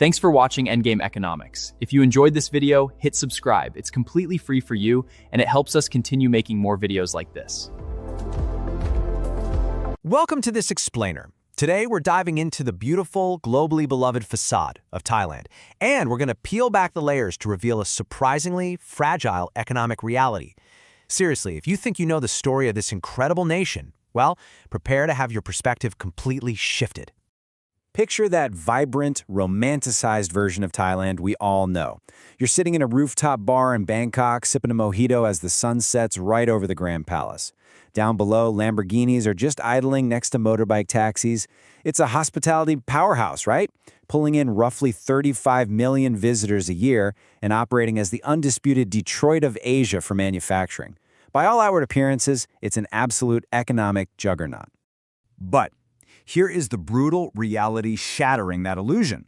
Thanks for watching Endgame Economics. If you enjoyed this video, hit subscribe. It's completely free for you, and it helps us continue making more videos like this. Welcome to this explainer. Today, we're diving into the beautiful, globally beloved facade of Thailand, and we're going to peel back the layers to reveal a surprisingly fragile economic reality. Seriously, if you think you know the story of this incredible nation, well, prepare to have your perspective completely shifted. Picture that vibrant, romanticized version of Thailand we all know. You're sitting in a rooftop bar in Bangkok, sipping a mojito as the sun sets right over the Grand Palace. Down below, Lamborghinis are just idling next to motorbike taxis. It's a hospitality powerhouse, right? Pulling in roughly 35 million visitors a year and operating as the undisputed Detroit of Asia for manufacturing. By all outward appearances, it's an absolute economic juggernaut. But here is the brutal reality shattering that illusion.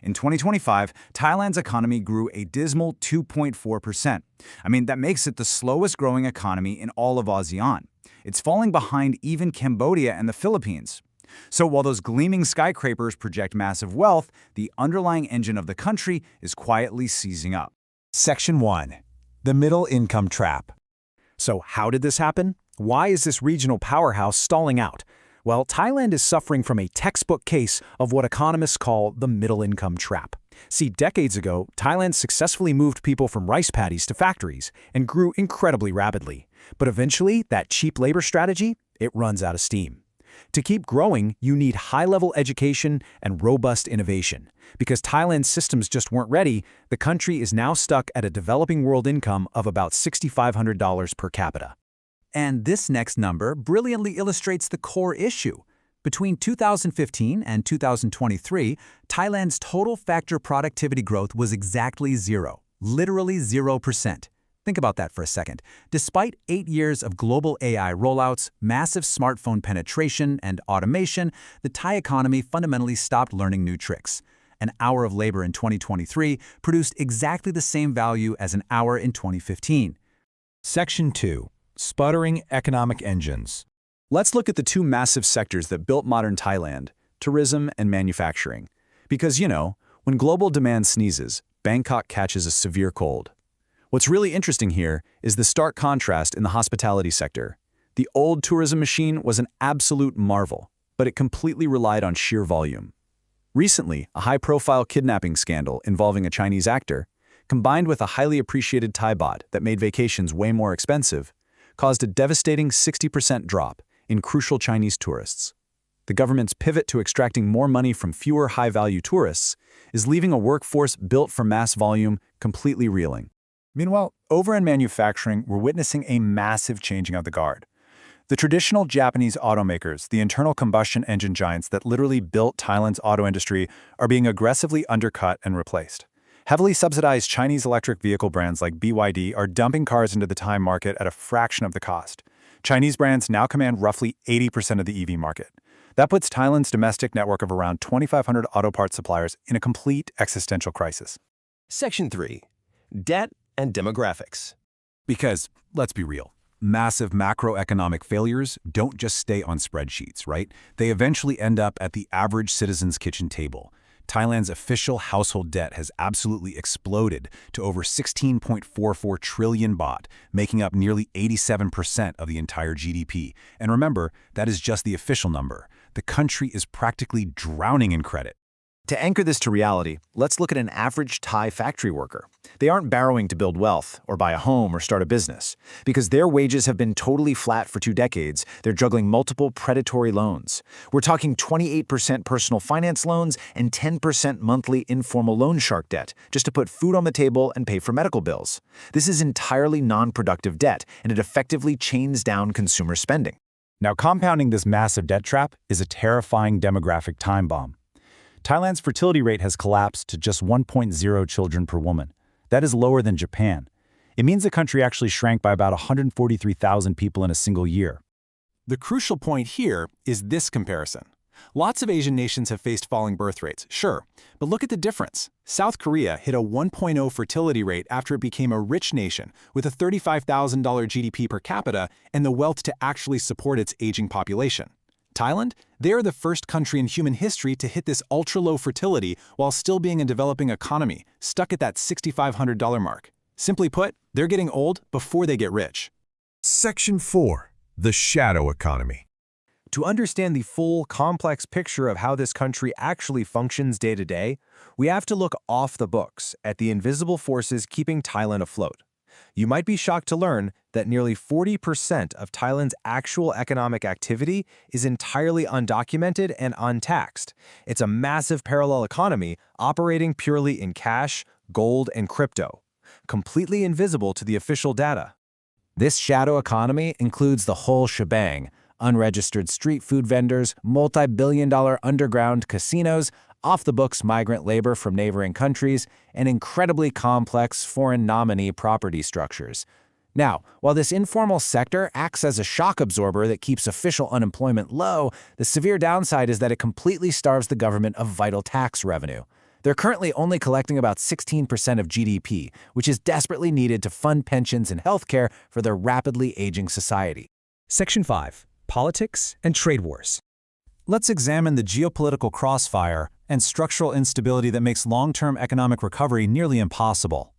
In 2025, Thailand's economy grew a dismal 2.4%. That makes it the slowest growing economy in all of ASEAN. It's falling behind even Cambodia and the Philippines. So while those gleaming skyscrapers project massive wealth, the underlying engine of the country is quietly seizing up. Section 1. The Middle Income Trap. So how did this happen? Why is this regional powerhouse stalling out? Well, Thailand is suffering from a textbook case of what economists call the middle income trap. See, decades ago, Thailand successfully moved people from rice paddies to factories and grew incredibly rapidly. But eventually, that cheap labor strategy, it runs out of steam. To keep growing, you need high-level education and robust innovation. Because Thailand's systems just weren't ready, the country is now stuck at a developing world income of about $6,500 per capita. And this next number brilliantly illustrates the core issue. Between 2015 and 2023, Thailand's total factor productivity growth was exactly zero, literally 0%. Think about that for a second. Despite 8 years of global AI rollouts, massive smartphone penetration, and automation, the Thai economy fundamentally stopped learning new tricks. An hour of labor in 2023 produced exactly the same value as an hour in 2015. Section 2. Sputtering economic engines. Let's look at the two massive sectors that built modern Thailand, tourism and manufacturing. Because, when global demand sneezes, Bangkok catches a severe cold. What's really interesting here is the stark contrast in the hospitality sector. The old tourism machine was an absolute marvel, but it completely relied on sheer volume. Recently, a high-profile kidnapping scandal involving a Chinese actor, combined with a highly appreciated Thai baht that made vacations way more expensive, caused a devastating 60% drop in crucial Chinese tourists. The government's pivot to extracting more money from fewer high-value tourists is leaving a workforce built for mass volume completely reeling. Meanwhile, over in manufacturing, we're witnessing a massive changing of the guard. The traditional Japanese automakers, the internal combustion engine giants that literally built Thailand's auto industry, are being aggressively undercut and replaced. Heavily subsidized Chinese electric vehicle brands like BYD are dumping cars into the Thai market at a fraction of the cost. Chinese brands now command roughly 80% of the EV market. That puts Thailand's domestic network of around 2,500 auto parts suppliers in a complete existential crisis. Section 3. Debt and demographics. Because, let's be real, massive macroeconomic failures don't just stay on spreadsheets, right? They eventually end up at the average citizen's kitchen table. Thailand's official household debt has absolutely exploded to over 16.44 trillion baht, making up nearly 87% of the entire GDP. And remember, that is just the official number. The country is practically drowning in credit. To anchor this to reality, let's look at an average Thai factory worker. They aren't borrowing to build wealth or buy a home or start a business. Because their wages have been totally flat for 2 decades, they're juggling multiple predatory loans. We're talking 28% personal finance loans and 10% monthly informal loan shark debt, just to put food on the table and pay for medical bills. This is entirely non-productive debt, and it effectively chains down consumer spending. Now, compounding this massive debt trap is a terrifying demographic time bomb. Thailand's fertility rate has collapsed to just 1.0 children per woman. That is lower than Japan. It means the country actually shrank by about 143,000 people in a single year. The crucial point here is this comparison. Lots of Asian nations have faced falling birth rates, sure, but look at the difference. South Korea hit a 1.0 fertility rate after it became a rich nation with a $35,000 GDP per capita and the wealth to actually support its aging population. Thailand, they're the first country in human history to hit this ultra-low fertility while still being a developing economy, stuck at that $6,500 mark. Simply put, they're getting old before they get rich. Section 4. The shadow economy. To understand the full, complex picture of how this country actually functions day to day, we have to look off the books at the invisible forces keeping Thailand afloat. You might be shocked to learn that nearly 40% of Thailand's actual economic activity is entirely undocumented and untaxed. It's a massive parallel economy operating purely in cash, gold, and crypto, completely invisible to the official data. This shadow economy includes the whole shebang: unregistered street food vendors, multi-billion-dollar underground casinos, off-the-books migrant labor from neighboring countries, and incredibly complex foreign nominee property structures. Now, while this informal sector acts as a shock absorber that keeps official unemployment low, the severe downside is that it completely starves the government of vital tax revenue. They're currently only collecting about 16% of GDP, which is desperately needed to fund pensions and healthcare for their rapidly aging society. Section 5. Politics and trade wars. Let's examine the geopolitical crossfire and structural instability that makes long-term economic recovery nearly impossible.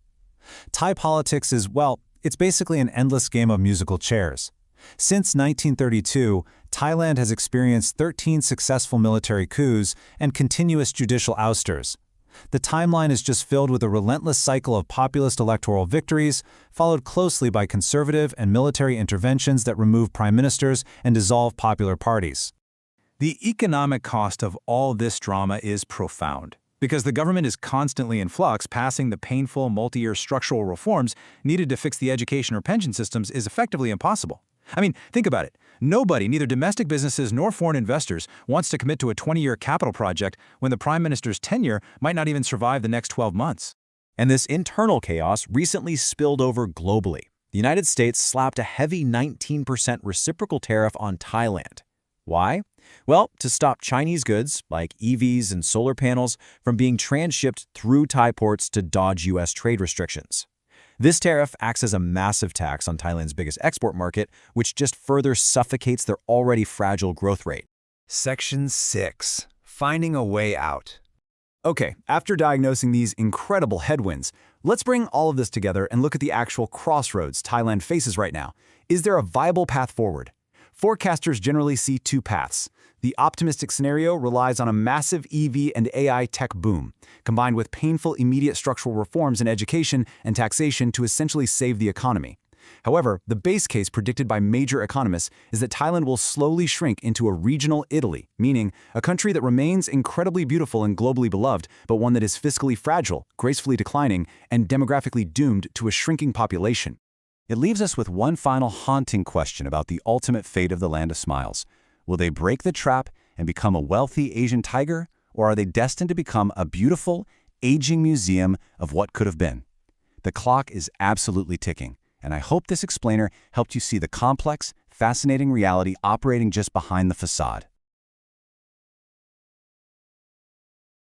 Thai politics is, well, it's basically an endless game of musical chairs. Since 1932, Thailand has experienced 13 successful military coups and continuous judicial ousters. The timeline is just filled with a relentless cycle of populist electoral victories, followed closely by conservative and military interventions that remove prime ministers and dissolve popular parties. The economic cost of all this drama is profound, because the government is constantly in flux. Passing the painful multi-year structural reforms needed to fix the education or pension systems is effectively impossible. I mean, think about it. Nobody, neither domestic businesses nor foreign investors, wants to commit to a 20-year capital project when the prime minister's tenure might not even survive the next 12 months. And this internal chaos recently spilled over globally. The United States slapped a heavy 19% reciprocal tariff on Thailand. Why? Well, to stop Chinese goods, like EVs and solar panels, from being transshipped through Thai ports to dodge US trade restrictions. This tariff acts as a massive tax on Thailand's biggest export market, which just further suffocates their already fragile growth rate. Section 6. Finding a way out. Okay, after diagnosing these incredible headwinds, let's bring all of this together and look at the actual crossroads Thailand faces right now. Is there a viable path forward? Forecasters generally see two paths. The optimistic scenario relies on a massive EV and AI tech boom, combined with painful immediate structural reforms in education and taxation to essentially save the economy. However, the base case predicted by major economists is that Thailand will slowly shrink into a regional Italy, meaning a country that remains incredibly beautiful and globally beloved, but one that is fiscally fragile, gracefully declining, and demographically doomed to a shrinking population. It leaves us with one final haunting question about the ultimate fate of the Land of Smiles. Will they break the trap and become a wealthy Asian tiger, or are they destined to become a beautiful, aging museum of what could have been? The clock is absolutely ticking, and I hope this explainer helped you see the complex, fascinating reality operating just behind the facade.